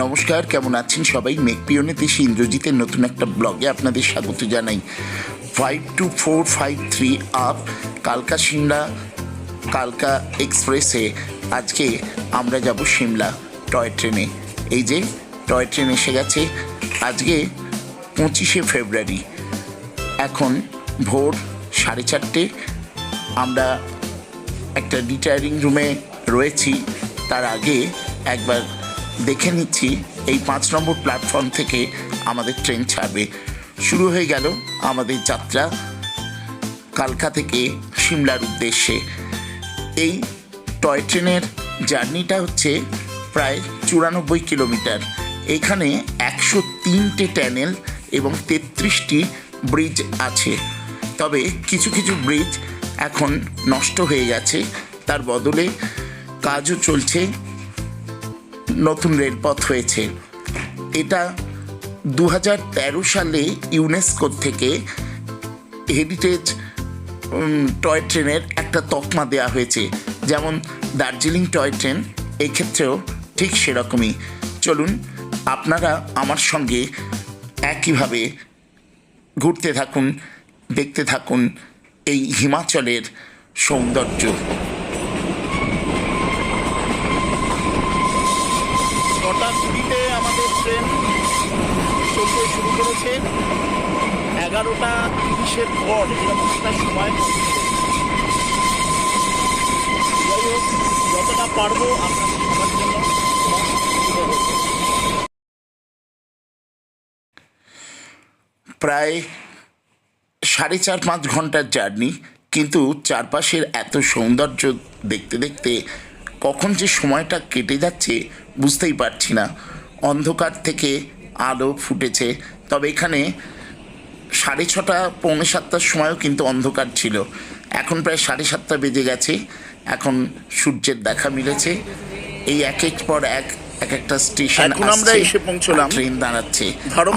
নমস্কার, কেমন আছেন সবাই? মেঘপিয়নে দেশে ইন্দ্রজিতের নতুন একটা ব্লগে আপনাদের স্বাগত জানাই। 52453 আপ কালকা সিমলা কালকা এক্সপ্রেসে আজকে আমরা যাব সিমলা টয় ট্রেনে। এই যে টয় ট্রেন এসে গেছে। আজকে 25শে ফেব্রুয়ারি, এখন ভোর 4:30। আমরা একটা রিটায়ারিং রুমে রয়েছি। তার আগে একবার দেখে নিচ্ছি এই 5 নম্বর প্ল্যাটফর্ম থেকে আমাদের ট্রেন ছাড়বে। শুরু হয়ে গেল আমাদের যাত্রা কালকা থেকে সিমলার উদ্দেশ্যে। এই টয় ট্রেনের জার্নিটা হচ্ছে প্রায় 94 কিলোমিটার। এখানে 103টে টানেল এবং 33টি ব্রিজ আছে। তবে কিছু কিছু ব্রিজ এখন নষ্ট হয়ে গেছে, তার বদলে কাজও চলছে, নতুন রেলপথ হয়েছে। এটা 2013 সালে ইউনেস্কো থেকে হেরিটেজ টয় ট্রেনের একটা তকমা দেওয়া হয়েছে, যেমন দার্জিলিং টয় ট্রেন, এক্ষেত্রেও ঠিক সেরকমই। চলুন আপনারা আমার সঙ্গে একইভাবে ঘুরতে থাকুন, দেখতে থাকুন এই হিমাচলের সৌন্দর্য। 6:20 আমাদের ট্রেন চলতে শুরু করেছে। 11:30 পর এরকম একটা সময়। যাই হোক, যতটা পারবো আপনাদের সবার জন্য প্রায় 4.5-5 ঘন্টার জার্নি, কিন্তু চারপাশের এত সৌন্দর্য দেখতে দেখতে কখন যে সময়টা কেটে যাচ্ছে বুঝতেই পারছি না। অন্ধকার থেকে আলো ফুটেছে, তবে এখানে 6:30 পৌনে 7টার সময়ও কিন্তু অন্ধকার ছিল। এখন প্রায় 7:30 বেজে গেছে। এখন সূর্যের দেখা মিলেছে। এই একের পর এক একটা স্টেশন আমরা এসে পৌঁছলাম। ট্রেন দাঁড়াচ্ছে।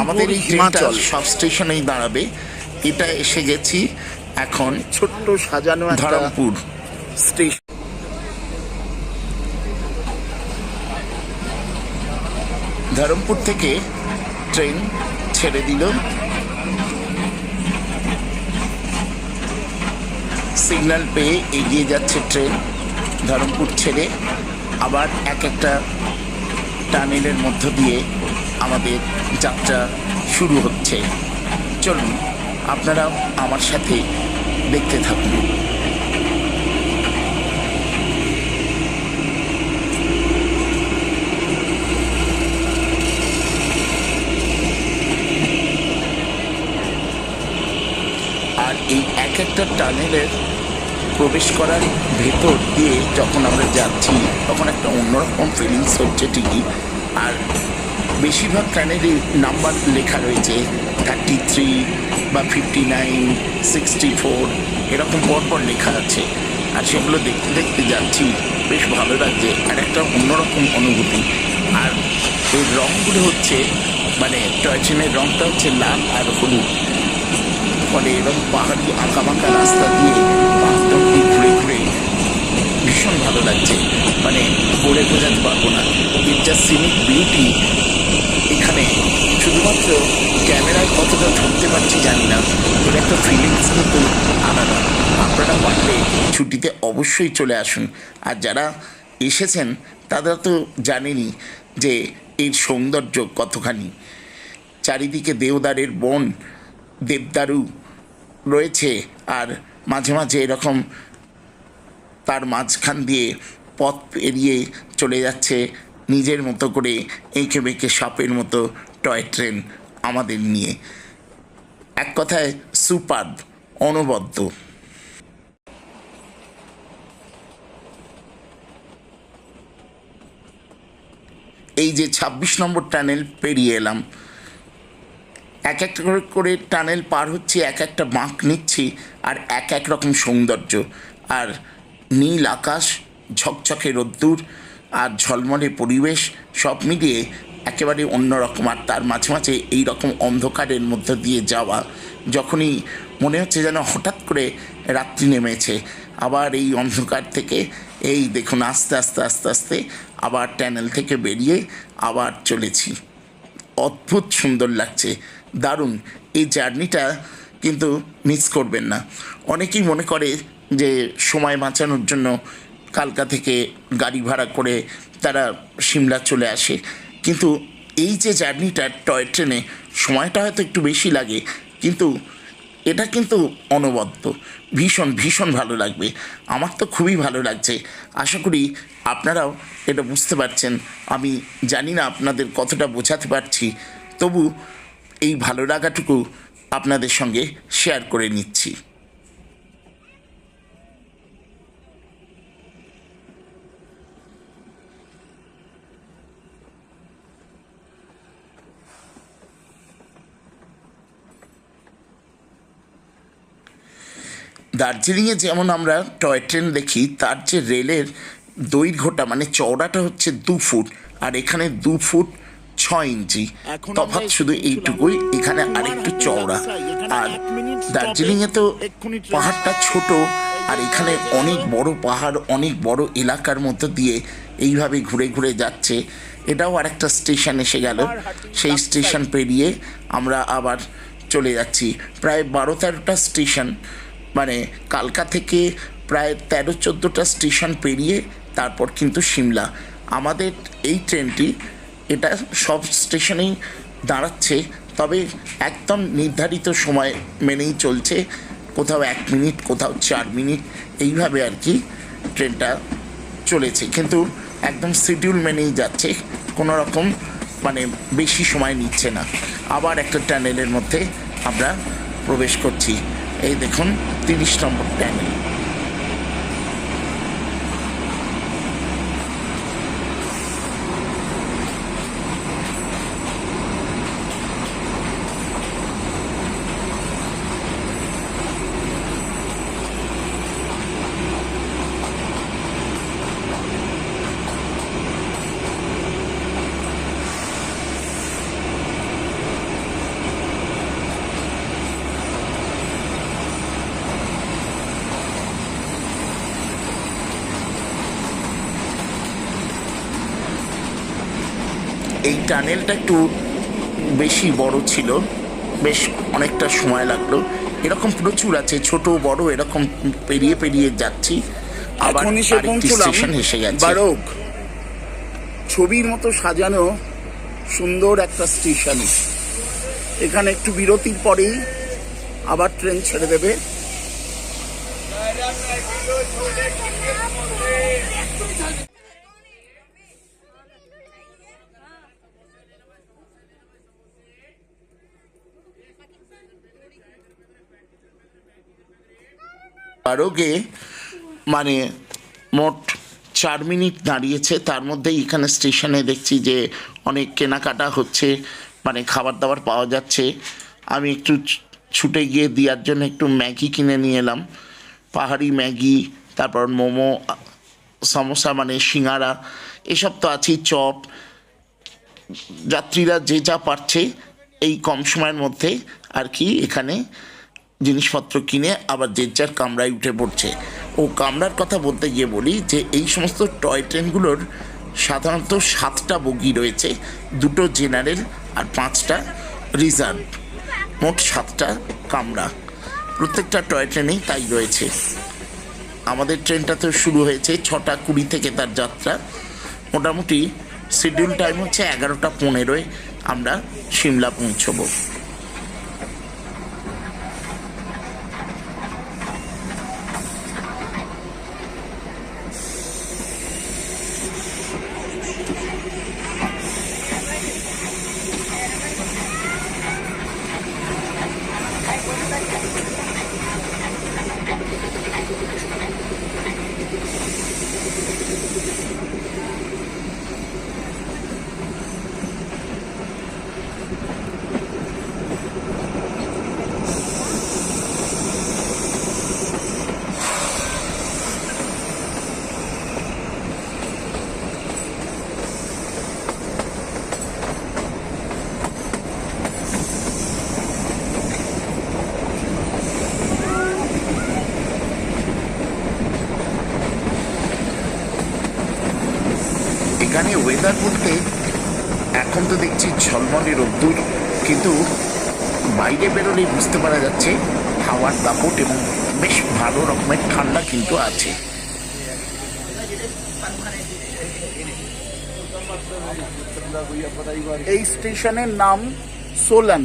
আমাদের এই ট্রেনটা সব স্টেশনেই দাঁড়াবে। এটা এসে গেছি এখন ছোট্ট সাজানো ধরমপুর স্টেশন। ধরমপুর থেকে ট্রেন ছেড়ে দিল। সিগন্যাল পেয়ে এগিয়ে যাচ্ছে ট্রেন। ধরমপুর ছেড়ে আবার একটা টানেলের মধ্য দিয়ে আমাদের যাত্রা শুরু হচ্ছে। চলুন আপনারা আমার সাথে দেখতে থাকুন। আর এই একটা টানেলের প্রবেশ করার ভেতর দিয়ে যখন আমরা যাচ্ছি তখন একটা অন্যরকম ফিলিংস হচ্ছে ঠিকই। আর বেশিরভাগ টানেলই নাম্বার লেখা রয়েছে 33 বা 59, 64 এরকম পরপর লেখা আছে। আর সেগুলো দেখতে দেখতে যাচ্ছি, বেশ ভালো লাগছে। আর একটা অন্যরকম অনুভূতি। আর এই রঙগুলো হচ্ছে, মানে টয় ট্রেনের রঙটা হচ্ছে লাল আর হলুদ। ফলে এবং পাহাড়ি আঁকাবাঁকা রাস্তা দিয়ে বাঁধটি ঘুরে ঘুরে ভীষণ ভালো লাগছে। মানে বলে বোঝাতে পারবো না। এর যা সিনিক বিউটি, এখানে শুধুমাত্র ক্যামেরায় কতটা ধরতে পারছি জানি না, ওর একটা ফিলিংস কিন্তু আলাদা। আপনারা পারলে ছুটিতে অবশ্যই চলে আসুন। আর যারা এসেছেন তারা তো জানেনই যে এর সৌন্দর্য কতখানি। চারিদিকে দেওদারের বন, দেবদারু রয়েছে, আর মাঝে মাঝে এরকম তার মাঝখান দিয়ে পথ এড়িয়ে চলে যাচ্ছে নিজের মতো করে এঁকে বেঁকে সাপের মতো টয় ট্রেন আমাদের নিয়ে। এক কথায় সুপারব, অনবদ্য। এই যে 26 নম্বর টানেল পেরিয়ে এলাম। একটা করে টানেল পার হচ্ছি, একটা বাঁক নিচ্ছি, আর এক রকম সৌন্দর্য। আর নীল আকাশ, ঝকঝকে রোদ্দুর আর ঝলমলে পরিবেশ সব মিলিয়ে একেবারে অন্যরকম। আর তার মাঝে মাঝে এই রকম অন্ধকারের মধ্য দিয়ে যাওয়া, যখনই মনে হচ্ছে যেন হঠাৎ করে রাত্রি নেমেছে। আবার এই অন্ধকার থেকে এই দেখুন আস্তে আস্তে আস্তে আস্তে আবার টানেল থেকে বেরিয়ে আবার চলেছি। অদ্ভুত সুন্দর লাগছে, দারুণ। এই জার্নিটা কিন্তু মিস করবেন না। অনেকেই মনে করে যে সময় বাঁচানোর জন্য কালকা থেকে গাড়ি ভাড়া করে তারা সিমলা চলে আসে, কিন্তু এই যে জার্নিটা টয় ট্রেনে সময়টা হয়তো একটু বেশি লাগে, কিন্তু এটা কিন্তু অনবদ্য, ভীষণ ভীষণ ভালো লাগবে। আমার তো খুবই ভালো লাগছে। আশা করি আপনারাও এটা বুঝতে পারছেন। আমি জানি না আপনাদের কতটা বোঝাতে পারছি, তবু এই ভালো লাগাটুকু আপনাদের সঙ্গে শেয়ার করে নিচ্ছি। দার্জিলিংয়ে যেমন আমরা টয় ট্রেন দেখি, তার যে রেলের দৈর্ঘ্যটা মানে চওড়াটা হচ্ছে 2 ফুট, আর এখানে 2 ফুট 6 ইঞ্চি। তফাৎ শুধু এইটুকুই, এখানে আরেকটু চওড়া। আর দার্জিলিংয়ে তো পাহাড়টা ছোট, আর এখানে অনেক বড় পাহাড়, অনেক বড় এলাকার মধ্যে দিয়ে এইভাবে ঘুরে ঘুরে যাচ্ছে। এটাও আরেকটা স্টেশন এসে গেল। সেই স্টেশন পেরিয়ে আমরা আবার চলে যাচ্ছি। প্রায় 12-13টা স্টেশন, মানে কালকা থেকে প্রায় 13-14টা স্টেশন পেরিয়ে তারপর কিন্তু সিমলা। আমাদের এই ট্রেনটি এটা সব স্টেশনেই দাঁড়াচ্ছে, তবে একদম নির্ধারিত সময় মেনেই চলছে। কোথাও 1 মিনিট, কোথাও 4 মিনিট, এইভাবে আর কি ট্রেনটা চলেছে, কিন্তু একদম শিডিউল মেনেই যাচ্ছে, কোনো রকম মানে বেশি সময় নিচ্ছে না। আবার একটা টানেলের মধ্যে আমরা প্রবেশ করছি। এই দেখুন 30 নম্বর টানেল। এই টানেলটা একটু বেশি বড় ছিল, বেশ অনেকটা সময় লাগলো। এরকম প্রচুর আছে, ছোট বড় এরকম পেরিয়ে পেরিয়ে যাচ্ছি। আবার আরেকটি স্টেশন এসে গেছে। ছবির মতো সাজানো সুন্দর একটা স্টেশন। এখানে একটু বিরতির পরেই আবার ট্রেন ছেড়ে দেবে। আরোগে মানে মোট 4 মিনিট দাঁড়িয়েছে। তার মধ্যে এখানে স্টেশনে দেখছি যে অনেক কেনাকাটা হচ্ছে, মানে খাবার দাবার পাওয়া যাচ্ছে। আমি একটু ছুটে গিয়ে দেওয়ার জন্য একটু ম্যাগি কিনে নিয়ে এলাম, পাহাড়ি ম্যাগি, তারপর মোমো, সমোসা মানে সিঙ্গারা, এসব তো আছেই, চপ। যাত্রীরা যে যা পারছে এই কম সময়ের মধ্যে আর কি এখানে জিনিসপত্র কিনে আবার যে যার কামরায় উঠে পড়ছে। ও কামরার কথা বলতে গিয়ে বলি যে এই সমস্ত টয় ট্রেনগুলোর সাধারণত 7টা বগি রয়েছে, 2টো জেনারেল আর 5টা রিজার্ভ, মোট 7টা কামরা প্রত্যেকটা টয় ট্রেনেই তাই রয়েছে। আমাদের ট্রেনটা তো শুরু হয়েছে 6টা 20 থেকে তার যাত্রা। মোটামুটি শিডিউল টাইম হচ্ছে 11টা 15-এ আমরা সিমলা পৌঁছবো। এখানে ওয়েদার বলতে এখন তো দেখছি ঝলমলে রোদ্দুর, কিন্তু বাইরে বেরোলেই বুঝতে পারা যাচ্ছে হাওয়ার দাপট এবং বেশ ভালো রকমের ঠান্ডা কিন্তু আছে। এই স্টেশনের নাম সোলান।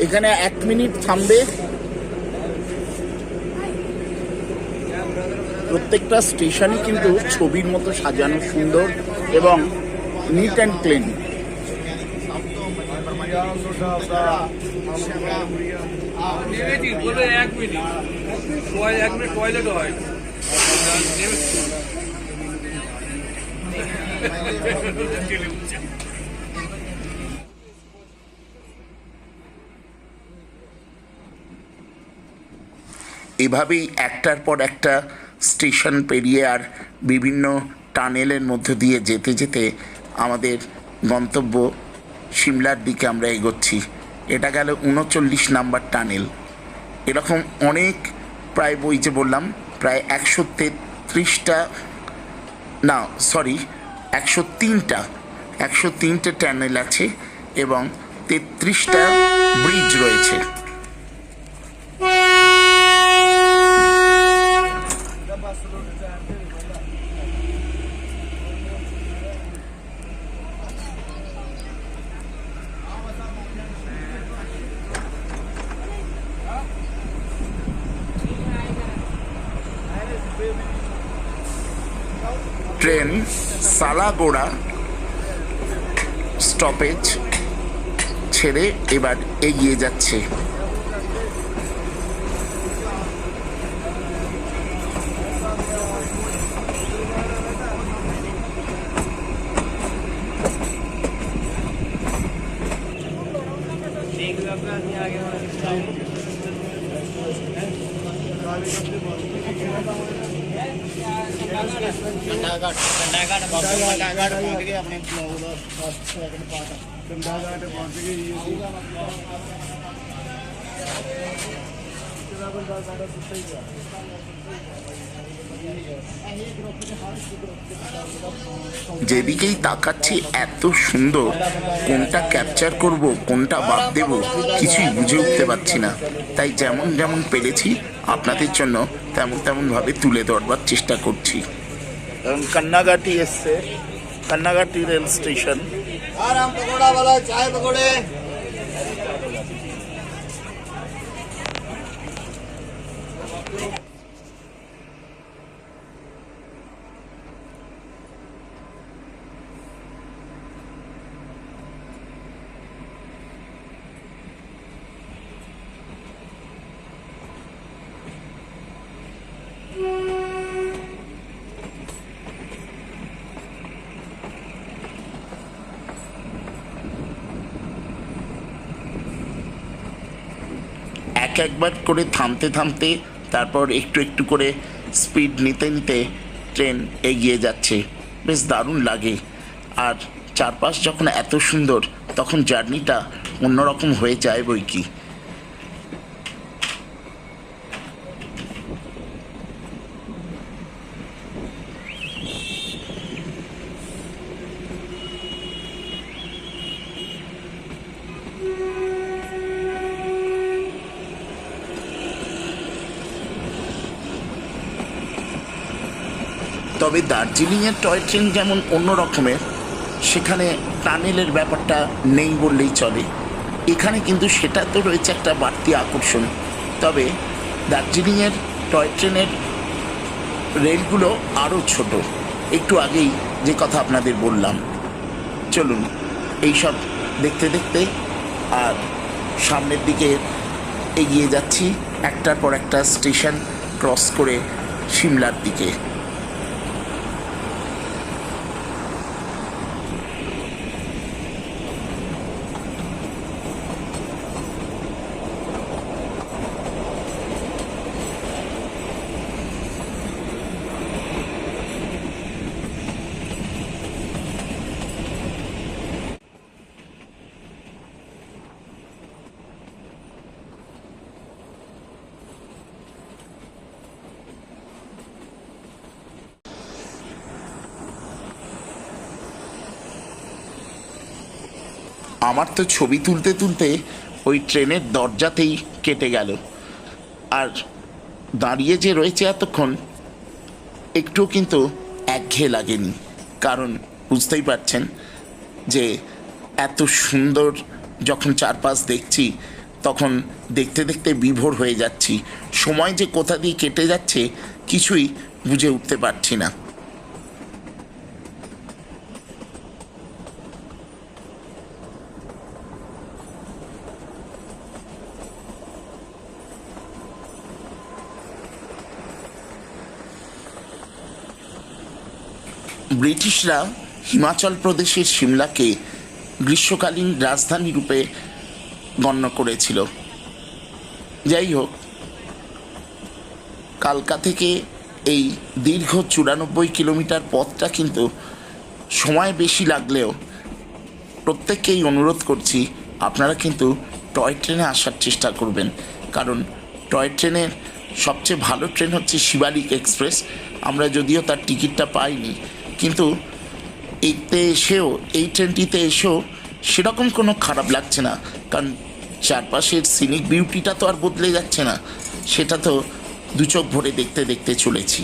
এখানে 1 মিনিট থামবে। প্রত্যেকটা স্টেশনই কিন্তু ছবির মতো সাজানো, সুন্দর এবং নিট অ্যান্ড ক্লিন। এভাবেই একটার পর একটা স্টেশন পেরিয়ে আর বিভিন্ন টানেলের মধ্য দিয়ে যেতে যেতে আমাদের গন্তব্য সিমলার দিকে আমরা এগোচ্ছি। এটা গেল 39 নাম্বার টানেল। এরকম অনেক, প্রায় বই যে বললাম প্রায় 133টা, না সরি 103টা টানেল আছে এবং 33টা ব্রিজ রয়েছে। ট্রেন সালাগোড়া স্টপেজ ছেড়ে এবার এগিয়ে যাচ্ছে। যেদিকেই তাকাচ্ছি এত সুন্দর, কোনটা ক্যাপচার করব কোনটা বাদ দেব কিছুই বুঝে উঠতে পারছি না। তাই যেমন যেমন পেরেছি আপনাদের জন্য তেমনভাবে তুলে ধরবার চেষ্টা করছি। কান্নাঘাটি এসছে, কান্নাঘাটি রেল স্টেশন। একবার করে থামতে থামতে, তারপর একটু একটু করে স্পিড নিতে নিতে ট্রেন এগিয়ে যাচ্ছে। বেশ দারুণ লাগে। আর চারপাশ যখন এত সুন্দর তখন জার্নিটা অন্যরকম হয়ে যায় বই কি। তবে দার্জিলিংয়ের টয় ট্রেন যেমন অন্য রকমের, সেখানে টানেলের ব্যাপারটা নেই বললেই চলে। এখানে কিন্তু সেটা তো রয়েছে একটা বাড়তি আকর্ষণ। তবে দার্জিলিংয়ের টয় ট্রেনের রেলগুলো আরও ছোট। একটু আগেই যে কথা আপনাদের বললাম। চলুন এইসব দেখতে দেখতে আর সামনের দিকে এগিয়ে যাচ্ছি, একটার পর একটা স্টেশন ক্রস করে সিমলার দিকে। আমার তো ছবি তুলতে তুলতে ওই ট্রেনের দরজাতেই কেটে গেল। আর দাঁড়িয়ে যে রয়েছে এতক্ষণ, একটুও কিন্তু একঘেয়ে লাগেনি। কারণ বুঝতেই পারছেন যে এত সুন্দর যখন চারপাশ দেখছি, তখন দেখতে দেখতে বিভোর হয়ে যাচ্ছি। সময় যে কোথা দিয়ে কেটে যাচ্ছে কিছুই বুঝে উঠতে পারছি না। ব্রিটিশরা হিমাচল প্রদেশের সিমলাকে গ্রীষ্মকালীন রাজধানী রূপে গণ্য করেছিল। যাই হোক, কালকা থেকে এই দীর্ঘ 94 কিলোমিটার পথটা কিন্তু সময় বেশি লাগলেও প্রত্যেককেই অনুরোধ করছি আপনারা কিন্তু টয় ট্রেনে আসার চেষ্টা করবেন। কারণ টয় ট্রেনের সবচেয়ে ভালো ট্রেন হচ্ছে শিবালিক এক্সপ্রেস। আমরা যদিও তার টিকিটটা পাইনি, কিন্তু এতে এসেও, এই ট্রেনটিতে এসেও সেরকম কোনো খারাপ লাগছে না। কারণ চারপাশের সিনিক বিউটিটা তো আর বদলে যাচ্ছে না, সেটা তো দু চোখ ভরে দেখতে দেখতে চলেছি।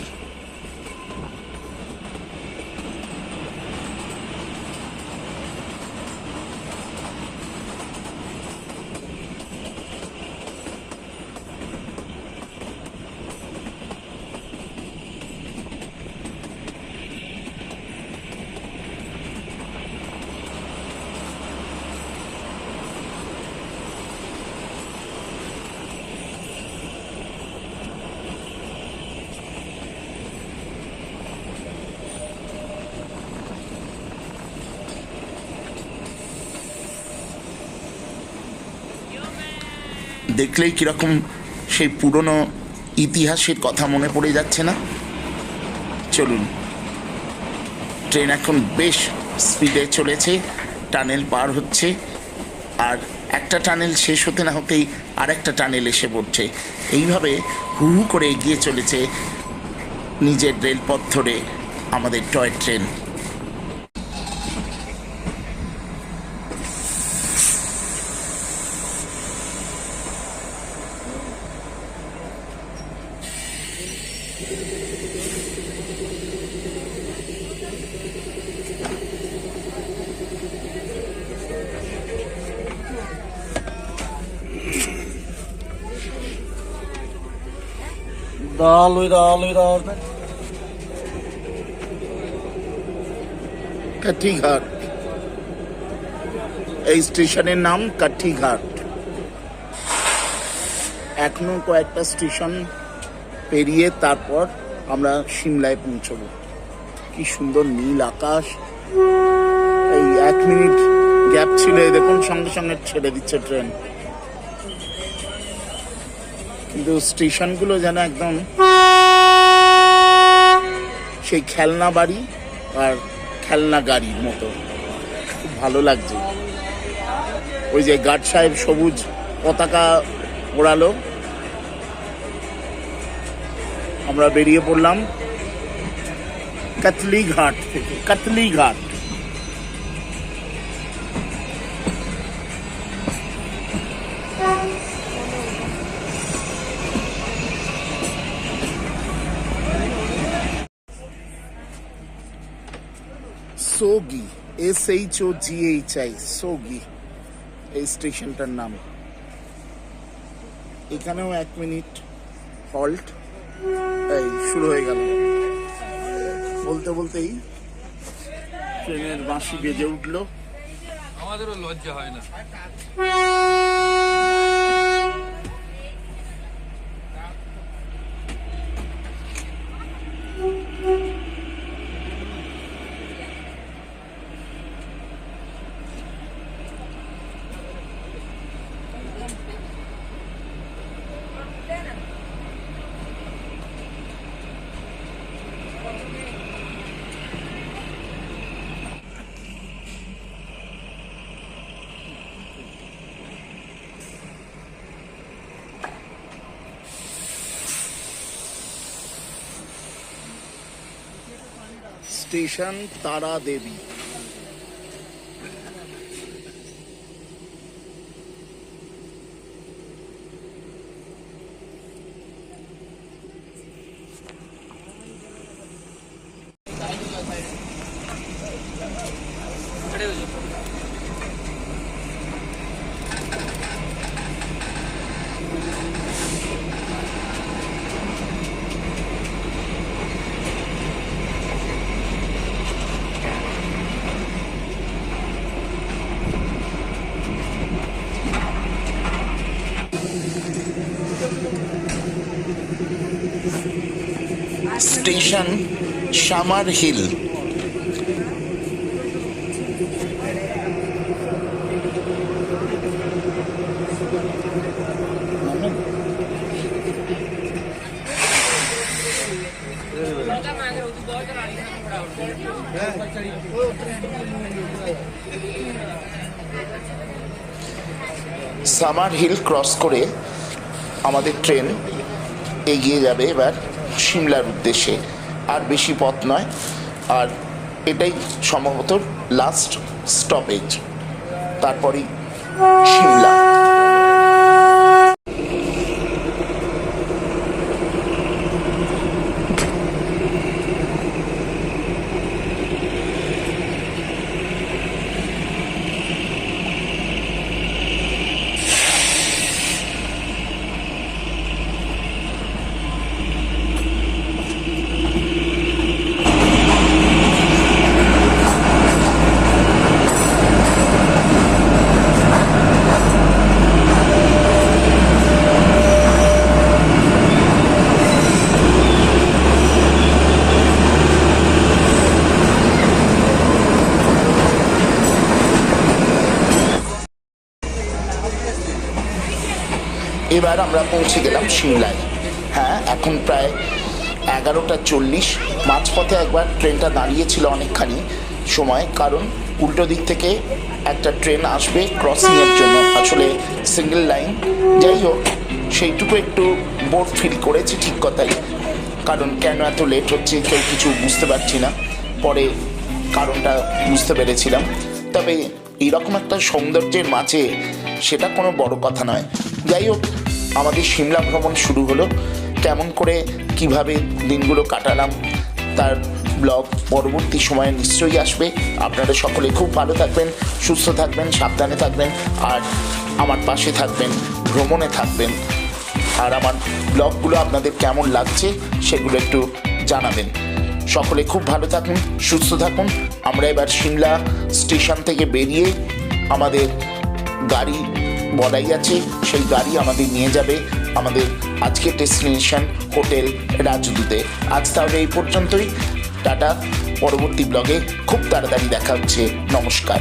দেখলেই কীরকম সেই পুরনো ইতিহাসের কথা মনে পড়ে যাচ্ছে না? চলুন, ট্রেন এখন বেশ স্পিডে চলেছে, টানেল পার হচ্ছে, আর একটা টানেল শেষ হতে না হতেই আরেকটা টানেল এসে পড়ছে। এইভাবে হু হু করে এগিয়ে চলেছে নিজের রেলপথ ধরে আমাদের টয় ট্রেন। কাঠিঘাট, এই স্টেশনের নাম কাঠিঘাট। এখনো কয়েকটা স্টেশন পেরিয়ে তারপর আমরা সিমলায় পৌঁছবো। কি সুন্দর নীল আকাশ! এই 1 মিনিট গ্যাপ ছিল, দেখুন সঙ্গে সঙ্গে ছেড়ে দিচ্ছে ট্রেন। কিন্তু স্টেশনগুলো যেন একদম সেই খেলনা বাড়ি আর খেলনা গাড়ির মতো, খুব ভালো লাগছে। ওই যে গার্ড সাহেব সবুজ পতাকা ওড়ালো, আমরা বেরিয়ে পড়লাম কাতলিঘাট থেকে। কাতলিঘাট সোগি, SHOGHI, সোগি এই স্টেশনটার নাম। এখানেও 1 মিনিট হল্ট। এই শুরু হয়ে গেল, বলতে বলতেই ট্রেনের বাঁশি বেজে উঠলো। আমাদেরও লজ্জা হয় না। Station Tara Devi. Station Summer Hill. Summer Hill cross করে আমাদের ট্রেন এগিয়ে যাবে এবার সিমলার উদ্দেশ্যে। আর বেশি পথ নয়, আর এটাই সম্ভবত লাস্ট স্টপেজ, তারপরেই সিমলা। এবার আমরা পৌঁছে গেলাম সিমলায়। হ্যাঁ, এখন প্রায় 11:40। মাঝপথে একবার ট্রেনটা দাঁড়িয়েছিল অনেকখানি সময়, কারণ উল্টো দিক থেকে একটা ট্রেন আসবে ক্রসিংয়ের জন্য, আসলে সিঙ্গেল লাইন। যাই হোক, সেইটুকু একটু বোর ফিল করেছি, ঠিক কথাই, কারণ কেন এত লেট হচ্ছে কেউ কিছু বুঝতে পারছি না। পরে কারণটা বুঝতে পেরেছিলাম। তবে এইরকম একটা সৌন্দর্যের মাঝে সেটা কোনো বড় কথা নয়। যাই হোক, আমাদের সিমলা ভ্রমণ শুরু হলো। কেমন করে কিভাবে দিনগুলো কাটালাম তার ব্লগ পরবর্তী সময়ে নিশ্চয়ই আসবে। আপনারা সকলে খুব ভালো থাকবেন, সুস্থ থাকবেন, সাবধানে থাকবেন, আর আমার পাশে থাকবেন, ভ্রমণে থাকবেন। আর আমার ব্লগগুলো আপনাদের কেমন লাগছে সেগুলো একটু জানাবেন। সকলে খুব ভালো থাকুন, সুস্থ থাকুন। আমরা এবার সিমলা স্টেশন থেকে বেরিয়ে আমাদের গাড়ি বলাই আছে, সেই গাড়ি আমাদের নিয়ে যাবে আমাদের আজকের ডেস্টিনেশন হোটেল রাজদূতে। আজ তাহলে এই পর্যন্তই। টাটা, পরবর্তী ব্লগে খুব তাড়াতাড়ি দেখা হচ্ছে। নমস্কার।